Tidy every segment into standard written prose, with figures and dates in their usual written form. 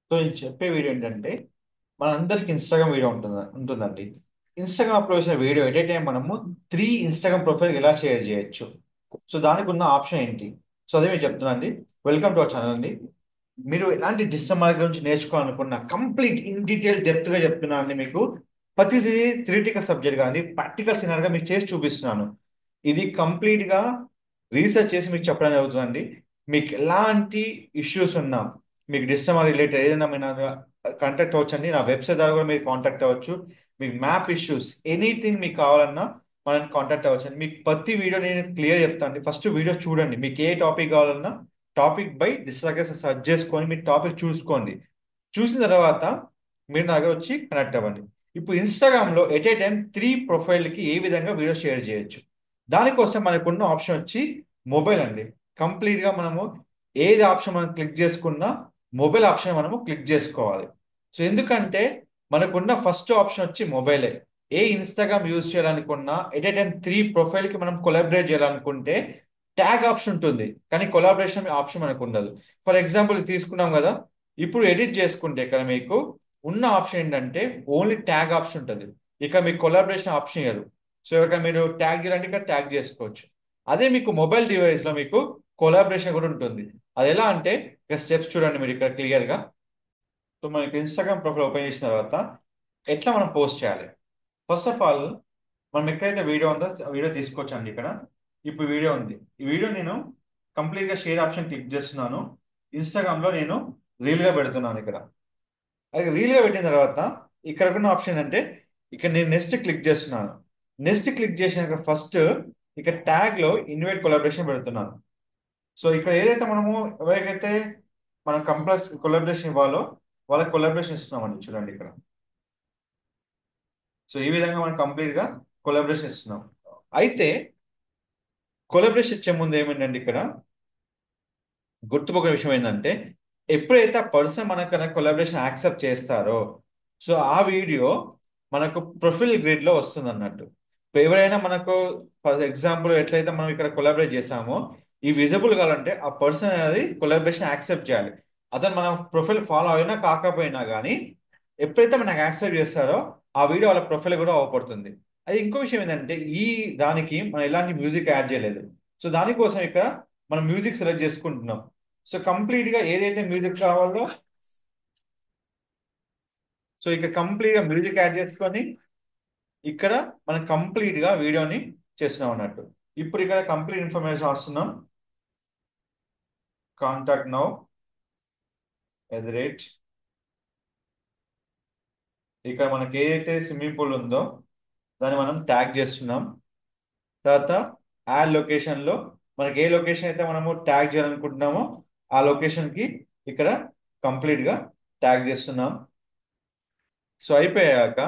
So నేను చెప్పే video ఏంటంటే మనందరికి ఇన్స్టాగ్రామ్ వీడియో ఉంటుందండి. ఇన్స్టాగ్రామ్ అప్లోడ్ చేసిన వీడియో ఎట్ ఏ టైం మనము 3 ఇన్స్టాగ్రామ్ ప్రొఫైల్ ఎలా షేర్ చేయొచ్చు. సో దానికి ఉన్న ఆప్షన్ ఏంటి? సో అదే మీకు చెప్తున్నా అండి. వెల్కమ్ టు అవర్ ఛానల్ అండి. మీరు ఎలాంటి డిజిటల్ మార్కెట్ గురించి నేర్చుకోవాలనుకున్నా కంప్లీట్ ఇన్ డీటెయిల్ డెప్త్ గా చెప్తున్నాను అండి. మీకు ప్రతిదీ థియరిటికల్ సబ్జెక్ట్ కానీ ప్రాక్టికల్ సినారిగా మీకు చేసి చూపిస్తున్నాను. ఇది కంప్లీట్ గా రీసెర్చ్ చేసి మీకు చెప్పడం జరుగుతుందండి. మీకు ఎలాంటి ఇష్యూస్ ఉన్నా, మీకు డిజిటల్ రిలేటెడ్ ఏదైనా మీరు కాంటాక్ట్ అవ్వచ్చు అండి. నా వెబ్సైట్ ద్వారా కూడా మీరు కాంటాక్ట్ అవ్వచ్చు. మీకు మ్యాప్ ఇష్యూస్ ఎనీథింగ్ మీకు కావాలన్నా మనం కాంటాక్ట్ అవ్వచ్చు అండి. మీకు ప్రతి వీడియో నేను క్లియర్ చెప్తాను అండి. ఫస్ట్ వీడియో చూడండి. మీకు ఏ టాపిక్ కావాలన్నా టాపిక్ బై డిస్ట్రాక్ట్ సెర్చ్ చేసుకొని మీ టాపిక్ చూసుకోండి. చూసిన తర్వాత మీరు నా దగ్గర వచ్చి కనెక్ట్ అవ్వండి. ఇప్పుడు ఇన్స్టాగ్రామ్ లో ఎట్ ఏ టైం 3 ప్రొఫైల్ కి ఏ విధంగా వీడియో షేర్ చేయొచ్చు. దానికోసం మనకున్న ఆప్షన్ వచ్చి మొబైల్ అండి. కంప్లీట్ గా మనము ఏది ఆప్షన్ మనం క్లిక్ చేసుకున్నా మొబైల్ ఆప్షన్ మనము క్లిక్ చేసుకోవాలి. సో ఎందుకంటే మనకున్న ఫస్ట్ ఆప్షన్ వచ్చి మొబైలే. ఏ ఇన్స్టాగ్రామ్ యూజ్ చేయాలనుకున్నా ఎట్ ఏ టైం 3 ప్రొఫైల్ కి మనం కొలాబరేట్ చేయాలనుకుంటే ట్యాగ్ ఆప్షన్ ఉంటుంది, కానీ కొలాబరేషన్ ఆప్షన్ మనకు ఉండదు. ఫర్ ఎగ్జాంపుల్ తీసుకున్నాం కదా. ఇప్పుడు ఎడిట్ చేసుకుంటే ఇక్కడ మీకు ఉన్న ఆప్షన్ ఏంటంటే ఓన్లీ ట్యాగ్ ఆప్షన్ ఉంటుంది. ఇక మీకు కొలాబరేషన్ ఆప్షన్ ఇవ్వరు. సో ఇక మీరు ట్యాగ్ చేయాలంటే ఇక్కడ ట్యాగ్ చేసుకోవచ్చు. అదే మీకు మొబైల్ డివైస్ లో మీకు కొలాబరేషన్ కూడా ఉంటుంది. అది ఎలా అంటే ఇక స్టెప్స్ చూడండి మీరు ఇక్కడ క్లియర్ గా. సో మనకి ఇన్స్టాగ్రామ్ ప్రొఫైల్ ఓపెన్ చేసిన తర్వాత ఎట్లా మనం పోస్ట్ చేయాలి. ఫస్ట్ ఆఫ్ ఆల్ మనం ఎక్కడైతే వీడియో ఉందో ఆ వీడియో తీసుకోవచ్చండి ఇక్కడ. ఇప్పుడు వీడియో ఉంది. ఈ వీడియో నేను కంప్లీట్ గా షేర్ ఆప్షన్ క్లిక్ చేస్తున్నాను. ఇన్స్టాగ్రామ్ లో నేను రీల్ గా పెడుతున్నాను ఇక్కడ. అది రీల్ గా పెట్టిన తర్వాత ఇక్కడ ఉన్న ఆప్షన్ ఏంటంటే ఇక్కడ నేను నెక్స్ట్ క్లిక్ చేస్తున్నాను. నెక్స్ట్ క్లిక్ చేసినాక ఫస్ట్ ఇక్కడ ట్యాగ్ లో ఇన్వైట్ కొలాబరేషన్ పెడుతున్నాను. సో ఇక్కడ ఏదైతే మనము ఎవరికైతే మనం కంప్లెక్స్ కొలాబరేషన్ ఇవ్వాలో వాళ్ళకి కొలాబరేషన్ ఇస్తున్నామండి. చూడండి ఇక్కడ. సో ఈ విధంగా మనం కంప్లీట్ గా కొలాబరేషన్ ఇస్తున్నాం. అయితే కొలాబరేషన్ ఇచ్చే ముందు ఏమైందండి ఇక్కడ గుర్తుపోక విషయం ఏంటంటే ఎప్పుడైతే ఆ పర్సన్ మనకు కొలాబరేషన్ యాక్సెప్ట్ చేస్తారో సో ఆ వీడియో మనకు ప్రొఫైల్ గ్రిడ్ లో వస్తుంది అన్నట్టు. ఇప్పుడు ఎవరైనా మనకు ఫర్ ఎగ్జాంపుల్ ఎట్లయితే మనం ఇక్కడ కొలాబరేట్ చేసామో ఈ విజిబుల్ కావాలంటే ఆ పర్సన్ అనేది కొలాబరేషన్ యాక్సెప్ట్ చేయాలి. అతను మన ప్రొఫైల్ ఫాలో అయినా కాకపోయినా కానీ ఎప్పుడైతే మనకు యాక్సెప్ట్ చేస్తారో ఆ వీడియో వాళ్ళ ప్రొఫైల్ కూడా అవపడుతుంది. అది ఇంకో విషయం ఏంటంటే ఈ దానికి మనం ఎలాంటి మ్యూజిక్ యాడ్ చేయలేదు. సో దానికోసం ఇక్కడ మనం మ్యూజిక్ సెలెక్ట్ చేసుకుంటున్నాం. సో కంప్లీట్ గా ఏదైతే మ్యూజిక్ కావాలో సో ఇక్కడ కంప్లీట్ గా మ్యూజిక్ యాడ్ చేసుకొని ఇక్కడ మనం కంప్లీట్ గా వీడియోని చేస్తున్నాం అన్నట్టు. ఇప్పుడు ఇక్కడ కంప్లీట్ ఇన్ఫర్మేషన్ వస్తున్నాం. కాంటాక్ట్ నౌ @ ఇక్కడ మనకి ఏదైతే స్విమ్మింగ్ పూల్ ఉందో దాన్ని మనం ట్యాగ్ చేస్తున్నాం. తర్వాత యాడ్ లొకేషన్ లో మనకి ఏ లొకేషన్ అయితే మనము ట్యాగ్ చేయాలనుకుంటున్నామో ఆ లొకేషన్ కి ఇక్కడ కంప్లీట్ గా ట్యాగ్ చేస్తున్నాం. సో అయిపోయాక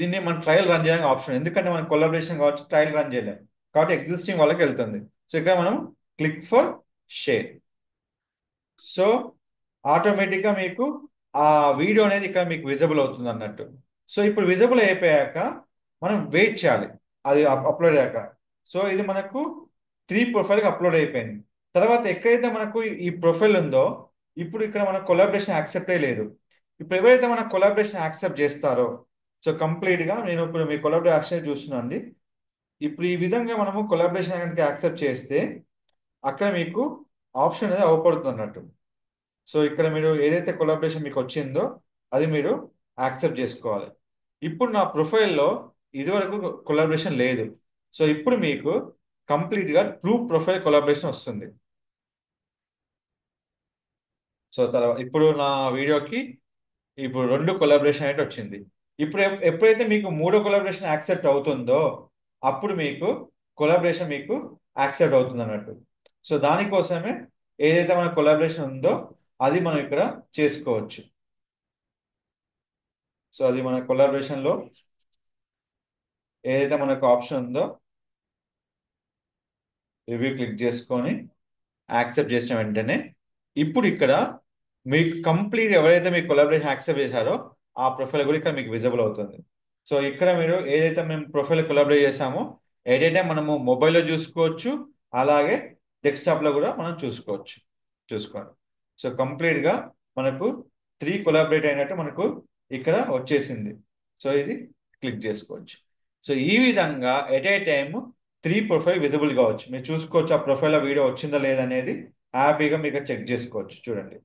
దీన్ని మనం ట్రయల్ రన్ చేయడానికి ఆప్షన్, ఎందుకంటే మన కొలాబరేషన్ కాబట్టి ట్రయల్ రన్ చేయలేం కాబట్టి ఎగ్జిస్టింగ్ వాళ్ళకి వెళ్తుంది. సో ఇక్కడ మనం క్లిక్ ఫర్ షేర్. సో ఆటోమేటిక్గా మీకు ఆ వీడియో అనేది ఇక్కడ మీకు విజిబుల్ అవుతుంది అన్నట్టు. సో ఇప్పుడు విజిబుల్ అయిపోయాక మనం వెయిట్ చేయాలి అది అప్లోడ్ అయ్యాక. సో ఇది మనకు 3 ప్రొఫైల్కి అప్లోడ్ అయిపోయింది. తర్వాత ఎక్కడైతే మనకు ఈ ప్రొఫైల్ ఉందో ఇప్పుడు ఇక్కడ మన కొలాబరేషన్ యాక్సెప్టే లేదు. ఇప్పుడు ఎవరైతే మన కొలాబరేషన్ యాక్సెప్ట్ చేస్తారో సో కంప్లీట్గా నేను ఇప్పుడు మీ కొలాబరేషన్ యాక్సెప్ట్ చూస్తున్నాను అండి. ఇప్పుడు ఈ విధంగా మనము కొలాబరేషన్ యాక్సెప్ట్ చేస్తే అక్కడ మీకు ఆప్షన్ అనేది అవపడుతుంది అన్నట్టు. సో ఇక్కడ మీరు ఏదైతే కొలాబరేషన్ మీకు వచ్చిందో అది మీరు యాక్సెప్ట్ చేసుకోవాలి. ఇప్పుడు నా ప్రొఫైల్లో ఇదివరకు కొలాబరేషన్ లేదు. సో ఇప్పుడు మీకు కంప్లీట్గా ట్రూ ప్రొఫైల్ కొలాబరేషన్ వస్తుంది. సో తర్వాత ఇప్పుడు నా వీడియోకి ఇప్పుడు 2 కొలాబరేషన్ అయితే వచ్చింది. ఇప్పుడు ఎప్పుడైతే మీకు 3వ కొలాబరేషన్ యాక్సెప్ట్ అవుతుందో అప్పుడు మీకు కొలాబరేషన్ మీకు యాక్సెప్ట్ అవుతుంది అన్నట్టు. సో దానికోసమే ఏదైతే మన కొలాబరేషన్ ఉందో అది మనం ఇక్కడ చేసుకోవచ్చు. సో అది మన కొలాబరేషన్ లో ఏదైతే మనకు ఆప్షన్ ఉందో రివ్యూ క్లిక్ చేసుకొని యాక్సెప్ట్ చేసిన వెంటనే ఇప్పుడు ఇక్కడ మీకు కంప్లీట్ ఎవరైతే మీకు కొలాబరేషన్ యాక్సెప్ట్ చేశారో ఆ ప్రొఫైల్ కూడా ఇక్కడ మీకు విజిబుల్ అవుతుంది. సో ఇక్కడ మీరు ఏదైతే మేము ప్రొఫైల్ కొలాబరేట్ చేసామో ఏదైతే మనము మొబైల్లో చూసుకోవచ్చు, అలాగే డెస్క్టాప్లో కూడా మనం చూసుకోవచ్చు. చూసుకోండి. సో కంప్లీట్గా మనకు త్రీ కొలాబరేట్ అయినట్టు మనకు ఇక్కడ వచ్చేసింది. సో ఇది క్లిక్ చేసుకోవచ్చు. సో ఈ విధంగా at a time three profile visible కావచ్చు. మీరు చూసుకోవచ్చు ఆ ప్రొఫైల్ వీడియో వచ్చిందా లేదనేది హ్యాపీగా మీకు చెక్ చేసుకోవచ్చు. చూడండి.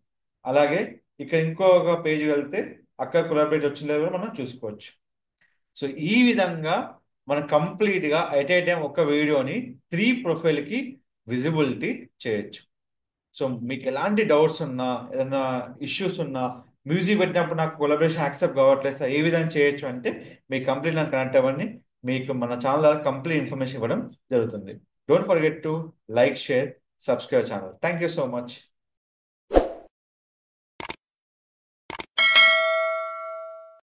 అలాగే ఇక్కడ ఇంకొక పేజ్ వెళ్తే అక్కడ కొలాబరేట్ వచ్చిందో లేదో కూడా మనం చూసుకోవచ్చు. సో ఈ విధంగా మనం కంప్లీట్గా ఎట్ ఏ టైం ఒక వీడియోని త్రీ ప్రొఫైల్కి విజిబిలిటీ చేయొచ్చు. సో మీకు ఎలాంటి డౌట్స్ ఉన్నా, ఏదైనా ఇష్యూస్ ఉన్నా, మ్యూజిక్ పెట్టినప్పుడు నాకు కొలాబరేషన్ యాక్సెప్ట్ కావట్లేదు సార్, ఏ విధంగా చేయొచ్చు అంటే మీకు కంప్లీట్ నాకు కనెక్ట్ అవ్వండి, మీకు మన ఛానల్ ద్వారా కంప్లీట్ ఇన్ఫర్మేషన్ ఇవ్వడం జరుగుతుంది. Don't forget to like, share, subscribe channel. Thank you so much.